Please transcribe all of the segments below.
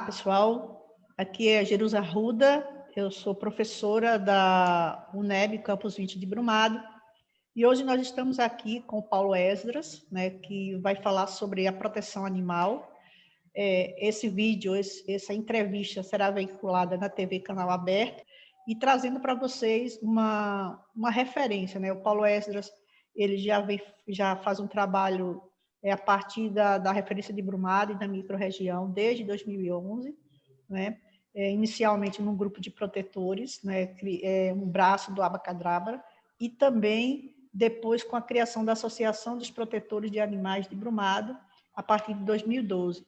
pessoal. Aqui é Jerusa Arruda, eu sou professora da UNEB, Campus 20 de Brumado, e hoje nós estamos aqui com o Paulo Esdras, né, que vai falar sobre a proteção animal. Esse vídeo, essa entrevista será veiculada na TV Canal Aberto e trazendo para vocês uma referência, né? O Paulo Esdras, ele já faz um trabalho a partir da referência de Brumado e da microrregião desde 2011, né? Inicialmente num grupo de protetores, né? Um braço do Abacadabra, e também depois com a criação da Associação dos Protetores de Animais de Brumado, a partir de 2012.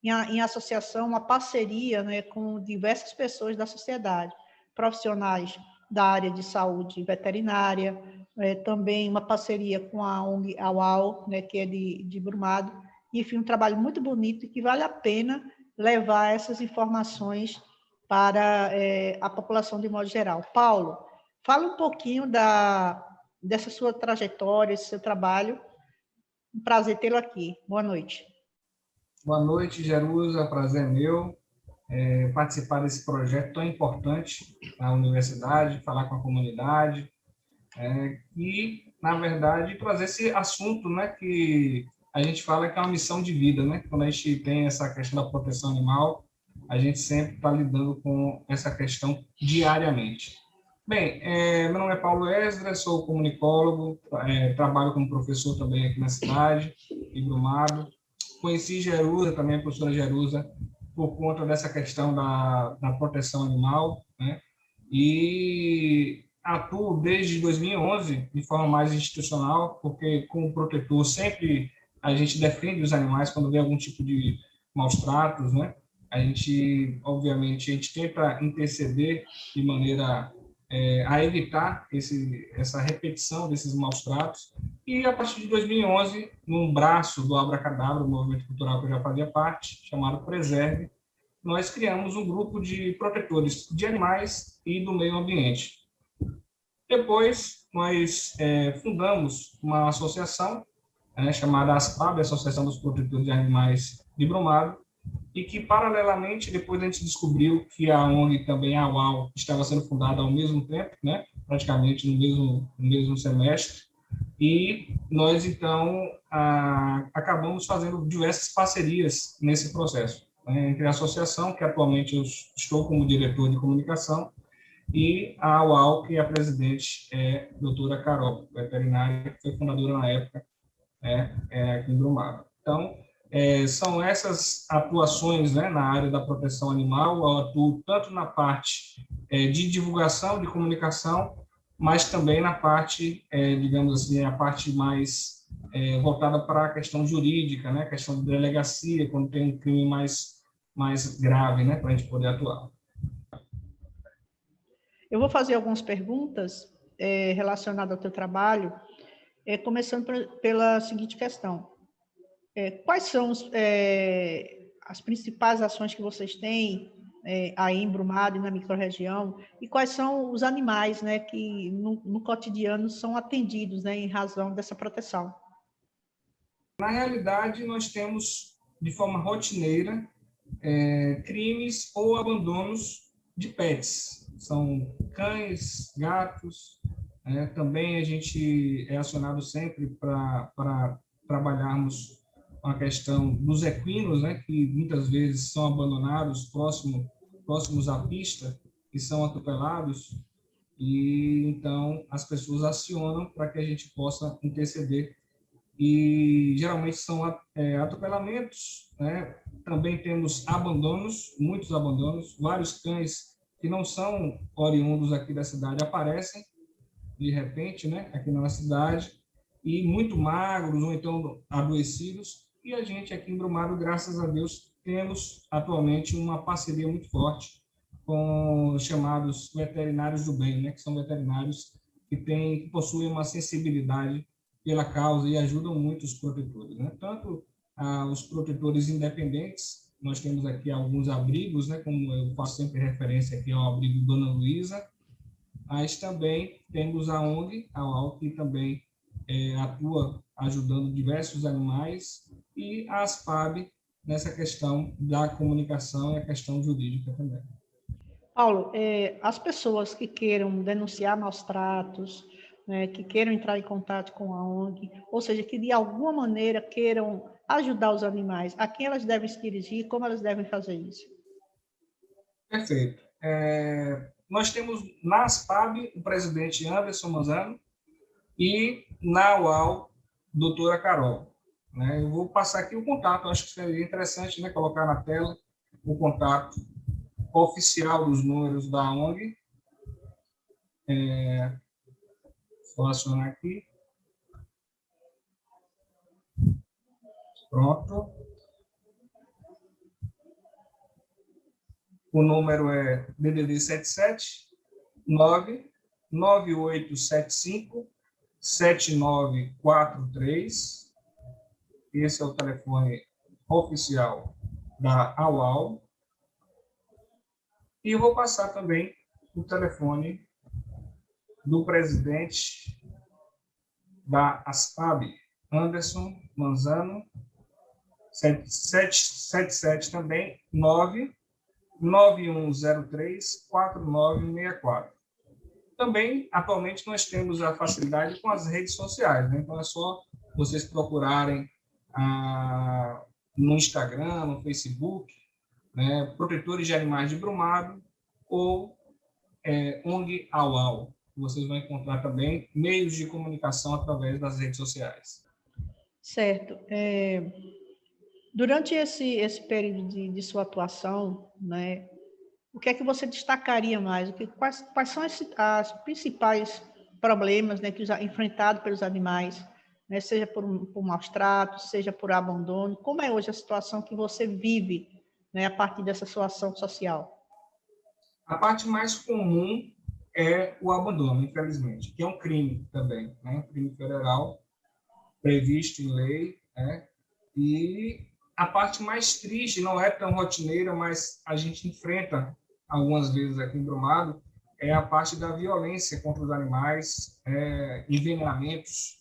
Em associação, uma parceria, né, com diversas pessoas da sociedade, profissionais da área de saúde veterinária, também uma parceria com a ONG AUAL, né, que é de Brumado, enfim, um trabalho muito bonito e que vale a pena levar essas informações para a população de modo geral. Paulo, fala um pouquinho dessa sua trajetória, esse seu trabalho. Um prazer tê-lo aqui. Boa noite. Boa noite, Jerusa. Prazer meu participar desse projeto tão importante na universidade, falar com a comunidade e, na verdade, trazer esse assunto, né, que a gente fala que é uma missão de vida, né? Quando a gente tem essa questão da proteção animal, a gente sempre está lidando com essa questão diariamente. Bem, meu nome é Paulo Esdras, sou comunicólogo, trabalho como professor também aqui na cidade, em Brumado. Conheci Jerusa, também a professora Jerusa, por conta dessa questão da proteção animal, né? E atuo desde 2011 de forma mais institucional, porque como protetor sempre a gente defende os animais quando vê algum tipo de maus tratos, né? A gente, obviamente, a gente tenta interceder de maneira a evitar essa repetição desses maus tratos. E, a partir de 2011, num braço do Abracadabra, o movimento cultural que eu já fazia parte, chamado Preserve, nós criamos um grupo de protetores de animais e do meio ambiente. Depois, nós fundamos uma associação chamada ASPAB, Associação dos Protetores de Animais de Brumado, e que, paralelamente, depois a gente descobriu que a ONG também, a UAU, estava sendo fundada ao mesmo tempo, né? Praticamente no mesmo semestre, e nós, então, acabamos fazendo diversas parcerias nesse processo, né? Entre a associação, que atualmente eu estou como diretor de comunicação, e a UAU, que a presidente é a doutora Carol, veterinária, que foi fundadora na época, aqui em Brumado. Então, são essas atuações, né, na área da proteção animal. Eu atuo tanto na parte de divulgação, de comunicação, mas também na parte, digamos assim, a parte mais voltada para a questão jurídica, né, questão de delegacia, quando tem um crime mais grave, né, para a gente poder atuar. Eu vou fazer algumas perguntas relacionadas ao teu trabalho, começando pela seguinte questão. Quais são as principais ações que vocês têm aí em Brumado e na microrregião, e quais são os animais, né, que no cotidiano são atendidos, né, em razão dessa proteção? Na realidade, nós temos, de forma rotineira, crimes ou abandonos de pets. São cães, gatos. Também a gente é acionado sempre para trabalharmos a questão dos equinos, né, que muitas vezes são abandonados próximos à pista e são atropelados, e então as pessoas acionam para que a gente possa interceder. E geralmente são atropelamentos, né? Também temos abandonos, muitos abandonos, vários cães que não são oriundos aqui da cidade aparecem de repente, né, aqui na cidade, e muito magros ou então adoecidos. E a gente aqui em Brumado, graças a Deus, temos atualmente uma parceria muito forte com os chamados veterinários do bem, né, que são veterinários que possuem uma sensibilidade pela causa e ajudam muito os protetores, né? Tanto os protetores independentes, nós temos aqui alguns abrigos, né, como eu faço sempre referência aqui ao abrigo Dona Luísa, mas também temos a ONG, a UAU, que também atua ajudando diversos animais, e a ASPAB, nessa questão da comunicação e a questão jurídica também. Paulo, as pessoas que queiram denunciar maus tratos, né, que queiram entrar em contato com a ONG, ou seja, que de alguma maneira queiram ajudar os animais, a quem elas devem se dirigir, como elas devem fazer isso? Perfeito. Nós temos na ASPAB o presidente Anderson Manzano e na UAU, doutora Carol. Né? Eu vou passar aqui o contato, acho que seria interessante, né, colocar na tela o contato oficial dos números da ONG. Vou acionar aqui. Pronto. O número é DDD 77 99875 7943. Esse é o telefone oficial da AUAL. E vou passar também o telefone do presidente da ASPAB, Anderson Manzano, 77 também, 99103-4964. Também, atualmente, nós temos a facilidade com as redes sociais, né? Então, é só vocês procurarem no Instagram, no Facebook, né? Protetores de Animais de Brumado ou ONG AUAU. Vocês vão encontrar também meios de comunicação através das redes sociais. Certo. Durante esse período de sua atuação, né, o que é que você destacaria mais? Quais são as principais problemas, né, enfrentados pelos animais, né, seja por maus tratos, seja por abandono? Como é hoje a situação que você vive, né, a partir dessa sua ação social? A parte mais comum é o abandono, infelizmente, que é um crime também, né? Um crime federal previsto em lei, né? E a parte mais triste, não é tão rotineira, mas a gente enfrenta algumas vezes aqui em Brumado, é a parte da violência contra os animais, envenenamentos,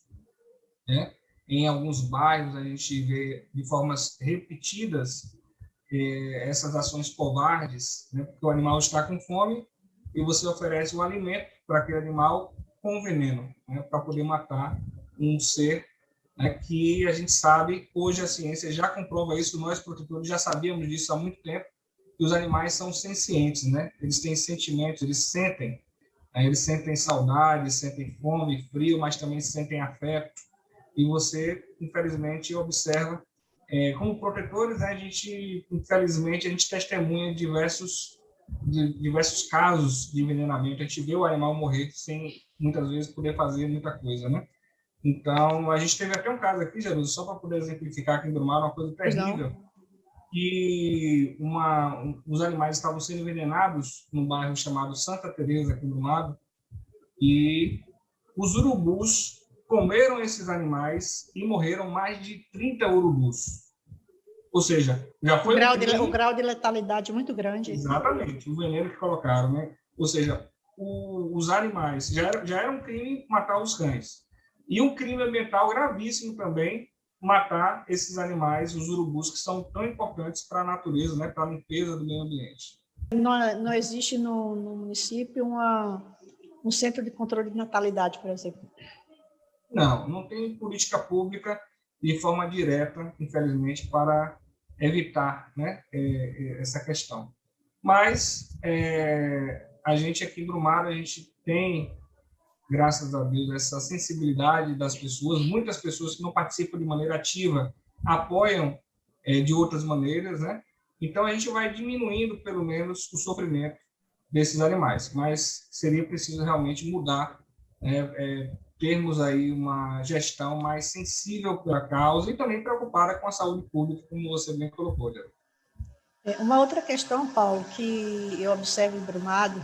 né? Em alguns bairros a gente vê de formas repetidas essas ações covardes, né? Porque o animal está com fome e você oferece o alimento para aquele animal com veneno, né? Para poder matar um ser, né, que a gente sabe, hoje a ciência já comprova isso, nós protetores já sabíamos disso há muito tempo, que os animais são sencientes, né? Eles têm sentimentos, eles sentem saudade, sentem fome, frio, mas também sentem afeto. E você, infelizmente, observa, como protetores, né, infelizmente, a gente testemunha diversos casos de envenenamento. A gente vê o animal morrer sem, muitas vezes, poder fazer muita coisa, né? Então, a gente teve até um caso aqui, Jesus, só para poder exemplificar aqui em Brumado, uma coisa terrível, que os animais estavam sendo envenenados num bairro chamado Santa Teresa, aqui em Brumado, e os urubus comeram esses animais e morreram mais de 30 urubus. Ou seja, já foi o grau de letalidade muito grande. Exatamente, o veneno que colocaram, né? Ou seja, os animais, já era um crime matar os cães. E um crime ambiental gravíssimo também, matar esses animais, os urubus, que são tão importantes para a natureza, né? Para a limpeza do meio ambiente. Não existe no município um centro de controle de natalidade, por exemplo? Não tem política pública de forma direta, infelizmente, para evitar, né, essa questão. Mas a gente aqui em Brumado, a gente tem, graças a Deus, essa sensibilidade das pessoas. Muitas pessoas que não participam de maneira ativa apoiam de outras maneiras, né? Então, a gente vai diminuindo, pelo menos, o sofrimento desses animais. Mas seria preciso realmente mudar, termos aí uma gestão mais sensível pela causa e também preocupada com a saúde pública, como você bem colocou, Diego. Uma outra questão, Paulo, que eu observo em Brumado,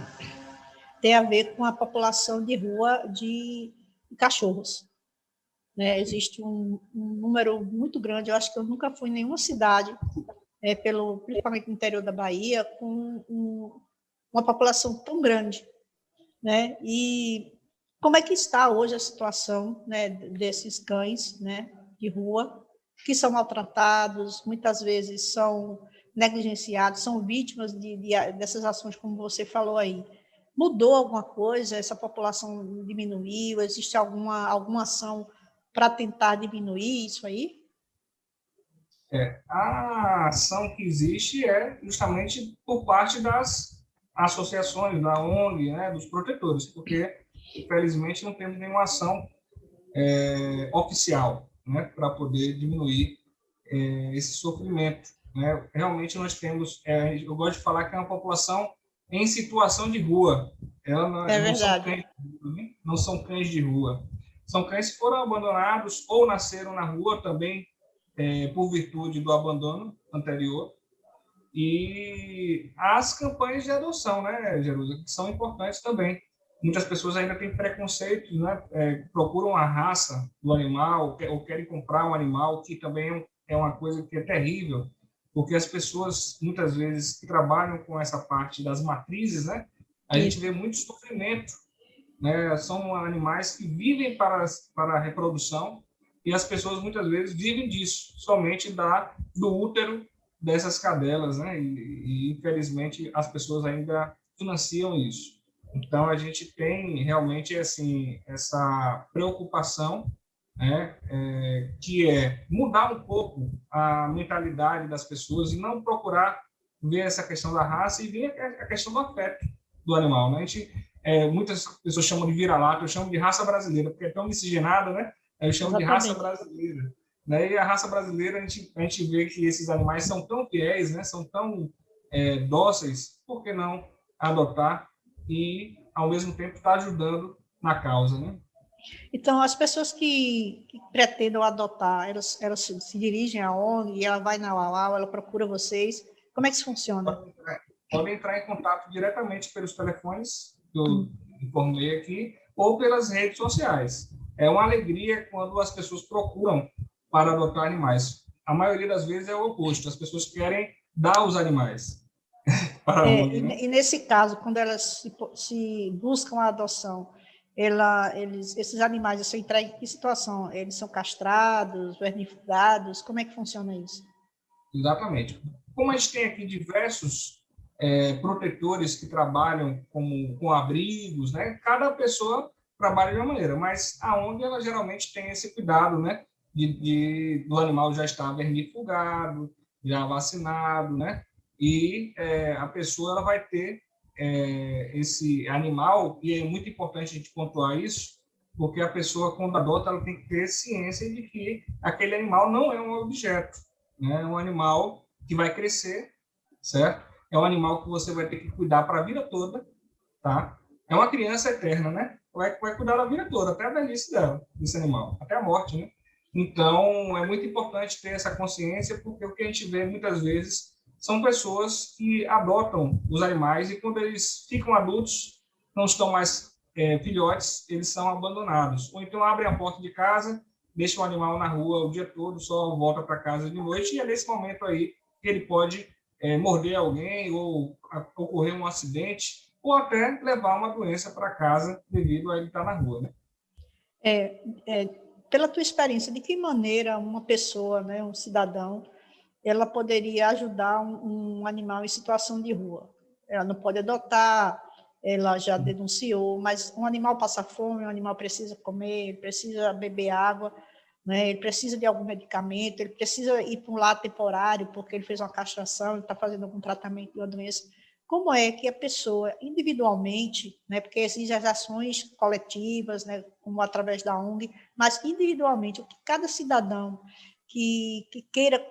tem a ver com a população de rua de cachorros. Né? Existe um número muito grande, eu acho que eu nunca fui em nenhuma cidade, principalmente no interior da Bahia, com uma população tão grande. Né? E como é que está hoje a situação, né, desses cães, né, de rua, que são maltratados, muitas vezes são negligenciados, são vítimas dessas ações, como você falou aí. Mudou alguma coisa? Essa população diminuiu? Existe alguma ação para tentar diminuir isso aí? A ação que existe é justamente por parte das associações, da ONG, né, dos protetores, porque, infelizmente, não temos nenhuma ação oficial, né, para poder diminuir esse sofrimento, né? Realmente nós temos, eu gosto de falar que é uma população em situação de rua. Ela não são cães de rua, né? Não são cães de rua. São cães que foram abandonados ou nasceram na rua também por virtude do abandono anterior. E as campanhas de adoção, né, Jerusa, que são importantes também. Muitas pessoas ainda têm preconceito, né? Procuram a raça do animal ou querem comprar um animal, que também é uma coisa que é terrível, porque as pessoas, muitas vezes, que trabalham com essa parte das matrizes, né? A gente vê muito sofrimento, né? São animais que vivem para a reprodução e as pessoas, muitas vezes, vivem disso, somente do útero dessas cadelas, né? E infelizmente, as pessoas ainda financiam isso. Então, a gente tem realmente assim, essa preocupação, né, que é mudar um pouco a mentalidade das pessoas e não procurar ver essa questão da raça e ver a questão do afeto do animal. Né? Muitas pessoas chamam de vira-lata, eu chamo de raça brasileira, porque é tão miscigenada, né? Eu chamo de raça brasileira. Né? E a raça brasileira, a gente vê que esses animais são tão fiéis, né? São tão dóceis, por que não adotar e, ao mesmo tempo, estar ajudando na causa, né? Então, as pessoas que pretendam adotar, elas se dirigem à ONG, ela vai na UAU, ela procura vocês. Como é que isso funciona? Podem entrar em contato diretamente pelos telefones que eu informei aqui ou pelas redes sociais. É uma alegria quando as pessoas procuram para adotar animais. A maioria das vezes é o oposto, as pessoas querem dar os animais. E nesse caso, quando elas se buscam a adoção, esses animais são entregues em que situação? Eles são castrados, vernifugados? Como é que funciona isso? Exatamente. Como a gente tem aqui diversos protetores que trabalham com abrigos, né? Cada pessoa trabalha de uma maneira, mas a ONG ela geralmente tem esse cuidado, né? Do animal já estar vernifugado, já vacinado, né? E a pessoa ela vai ter esse animal, e é muito importante a gente pontuar isso, porque a pessoa, quando adota, ela tem que ter ciência de que aquele animal não é um objeto, né? É um animal que vai crescer, certo? É um animal que você vai ter que cuidar para a vida toda, tá? É uma criança eterna, né? Vai cuidar da vida toda, até a velhice dela, desse animal, até a morte, né? Então, é muito importante ter essa consciência, porque o que a gente vê muitas vezes são pessoas que adotam os animais e quando eles ficam adultos, não estão mais filhotes, eles são abandonados. Ou então abrem a porta de casa, deixam o animal na rua o dia todo, só volta para casa de noite, e é nesse momento aí que ele pode morder alguém ou ocorrer um acidente ou até levar uma doença para casa devido a ele estar na rua, né? Pela tua experiência, de que maneira uma pessoa, né, um cidadão, ela poderia ajudar um animal em situação de rua? Ela não pode adotar, ela já denunciou, mas um animal passa fome, um animal precisa comer, ele precisa beber água, né? Ele precisa de algum medicamento, ele precisa ir para um lar temporário porque ele fez uma castração, ele está fazendo algum tratamento de uma doença. Como é que a pessoa, individualmente, né, porque existem as ações coletivas, né, como através da ONG, mas individualmente, o que cada cidadão que queira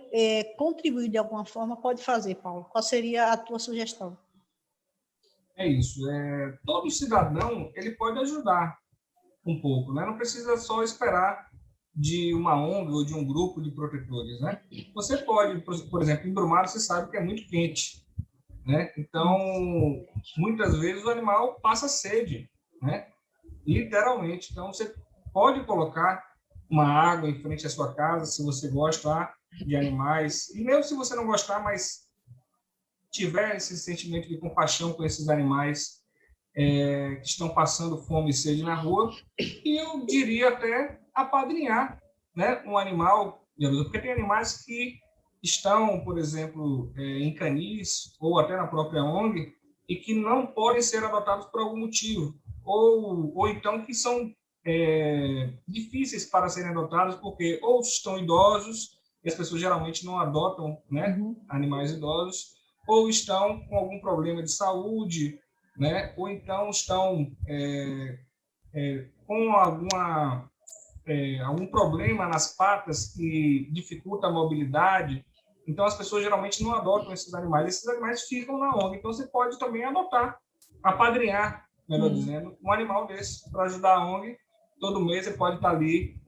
contribuir de alguma forma pode fazer, Paulo? Qual seria a tua sugestão? É isso. Todo cidadão ele pode ajudar um pouco, né? Não precisa só esperar de uma ONG ou de um grupo de protetores, né? Você pode, por exemplo, em Brumado você sabe que é muito quente, né? Então, muitas vezes o animal passa sede, né? Literalmente. Então, você pode colocar uma água em frente à sua casa, se você gosta de animais, e mesmo se você não gostar, mas tiver esse sentimento de compaixão com esses animais que estão passando fome e sede na rua, e eu diria até apadrinhar, né, um animal porque tem animais que estão, por exemplo, em canis ou até na própria ONG e que não podem ser adotados por algum motivo, ou então que são difíceis para serem adotados porque ou estão idosos, e as pessoas geralmente não adotam, né, animais idosos, ou estão com algum problema de saúde, né, ou então estão com algum problema nas patas que dificulta a mobilidade. Então, as pessoas geralmente não adotam esses animais. Esses animais ficam na ONG. Então, você pode também adotar, apadrinhar, melhor dizendo, um animal desse para ajudar a ONG. Todo mês você pode estar ali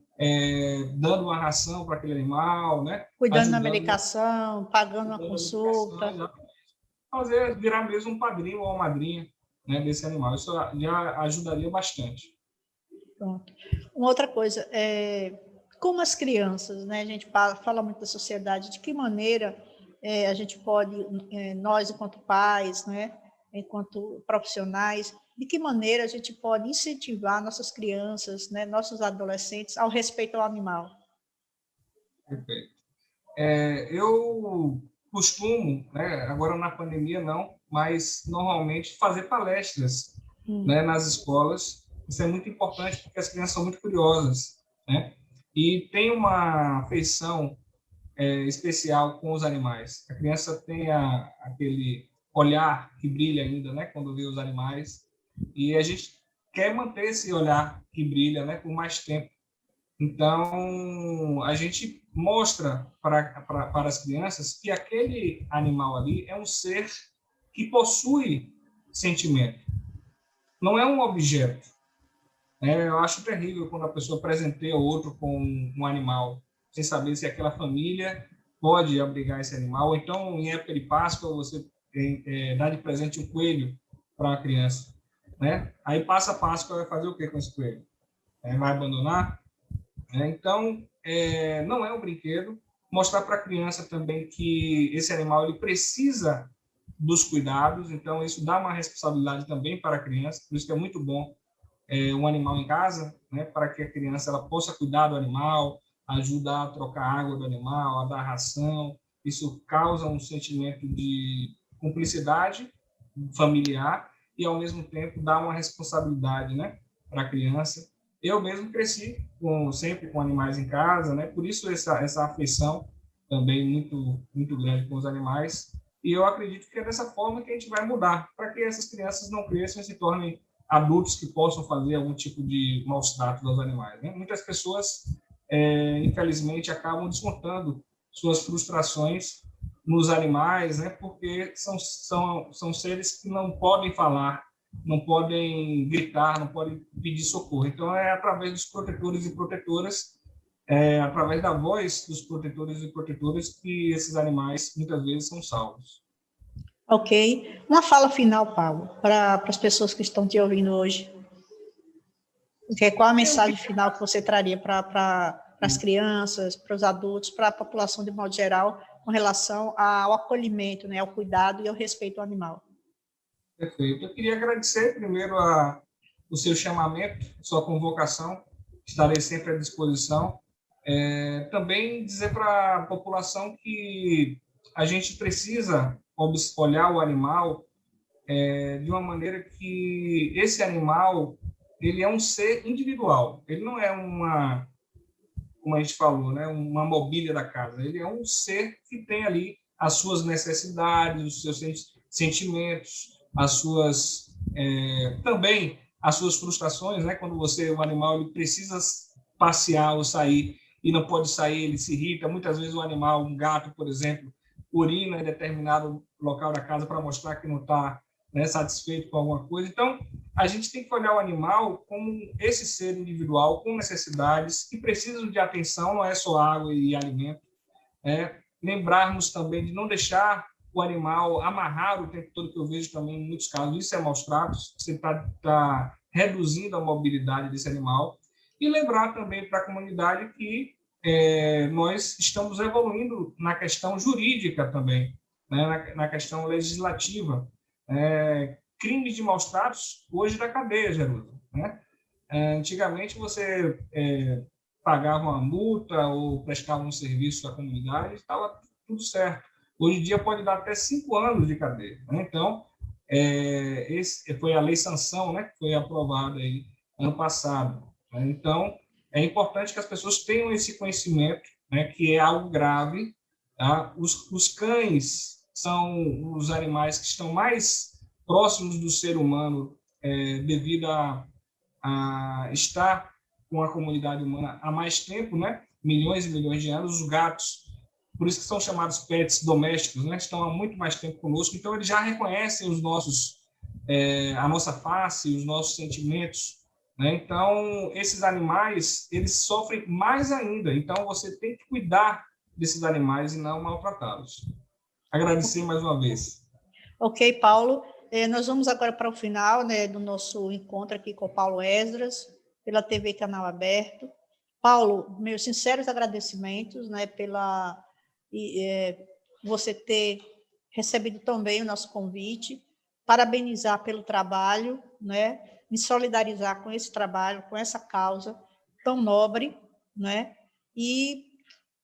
dando uma ração para aquele animal, né? Cuidando da medicação, pagando uma consulta. Virar mesmo um padrinho ou uma madrinha, né, desse animal. Isso já ajudaria bastante. Pronto. Uma outra coisa, como as crianças, né, a gente fala muito da sociedade, de que maneira a gente pode, nós enquanto pais, né, enquanto profissionais, de que maneira a gente pode incentivar nossas crianças, né, nossos adolescentes ao respeito ao animal? Perfeito. Eu costumo, né, agora na pandemia não, mas normalmente fazer palestras né, nas escolas. Isso é muito importante porque as crianças são muito curiosas, né? E tem uma afeição especial com os animais. A criança tem aquele olhar que brilha ainda, né, quando vê os animais. E a gente quer manter esse olhar que brilha, né, por mais tempo. Então, a gente mostra para as crianças que aquele animal ali é um ser que possui sentimento. Não é um objeto. Eu acho terrível quando a pessoa presenteia o outro com um animal, sem saber se aquela família pode abrigar esse animal. Ou então, em época de Páscoa, você dá de presente um coelho para a criança. Né? Aí passa a Páscoa, vai fazer o que com esse coelho? Vai abandonar? Então, não é um brinquedo. Mostrar para a criança também que esse animal ele precisa dos cuidados, então isso dá uma responsabilidade também para a criança, por isso que é muito bom um animal em casa, né, para que a criança ela possa cuidar do animal, ajudar a trocar a água do animal, a dar ração. Isso causa um sentimento de cumplicidade familiar e, ao mesmo tempo, dá uma responsabilidade, né, para a criança. Eu mesmo cresci sempre com animais em casa, né, por isso essa afeição também muito grande com os animais. E eu acredito que é dessa forma que a gente vai mudar, para que essas crianças não cresçam e se tornem adultos que possam fazer algum tipo de maus tratos aos animais. Né? Muitas pessoas, infelizmente, acabam descontando suas frustrações nos animais, né? Porque são seres que não podem falar, não podem gritar, não podem pedir socorro. Então, é através dos protetores e protetoras, através da voz dos protetores e protetoras, que esses animais, muitas vezes, são salvos. Ok. Uma fala final, Paulo, para as pessoas que estão te ouvindo hoje. Qual a mensagem final que você traria para as crianças, para os adultos, para a população de modo geral, com relação ao acolhimento, né, ao cuidado e ao respeito ao animal? Perfeito. Eu queria agradecer primeiro o seu chamamento, sua convocação. Estarei sempre à disposição. Também dizer para a população que a gente precisa olhar o animal de uma maneira que esse animal ele é um ser individual. Ele não é como a gente falou, né, uma mobília da casa. Ele é um ser que tem ali as suas necessidades, os seus sentimentos, também as suas frustrações, né? Quando o animal ele precisa passear ou sair e não pode sair, ele se irrita. Muitas vezes o animal, um gato, por exemplo, urina em determinado local da casa para mostrar que não está, né, satisfeito com alguma coisa. Então, a gente tem que olhar o animal como esse ser individual com necessidades que precisam de atenção, não é só água e alimento. Lembrarmos também de não deixar o animal amarrar o tempo todo, que eu vejo também em muitos casos, isso é maus tratos, você está reduzindo a mobilidade desse animal. E lembrar também para a comunidade que nós estamos evoluindo na questão jurídica também, né, na questão legislativa. Crimes de maus tratos hoje da cadeia, Jerusa, né? Antigamente você pagavam a multa ou prestavam um serviço à comunidade, estava tudo certo. Hoje em dia pode dar até 5 anos de cadeia, né? Então, esse foi a Lei Sanção, né, que foi aprovada aí ano passado, né? Então, é importante que as pessoas tenham esse conhecimento, né, que é algo grave, tá? Os cães são os animais que estão mais próximos do ser humano, devido a estar com a comunidade humana há mais tempo, né? Milhões e milhões de anos. Os gatos, por isso que são chamados pets domésticos, né? Estão há muito mais tempo conosco, então eles já reconhecem a nossa face, os nossos sentimentos, né? Então, esses animais, eles sofrem mais ainda, então você tem que cuidar desses animais e não maltratá-los. Agradecer mais uma vez. Ok, Paulo. Nós vamos agora para o final, né, do nosso encontro aqui com o Paulo Esdras, pela TV Canal Aberto. Paulo, meus sinceros agradecimentos, né, pela você ter recebido tão bem o nosso convite, parabenizar pelo trabalho, né, me solidarizar com esse trabalho, com essa causa tão nobre, né, e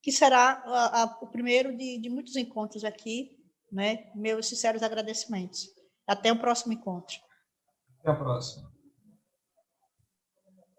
que será o primeiro de muitos encontros aqui, né? Meus sinceros agradecimentos. Até o próximo encontro. Até a próxima.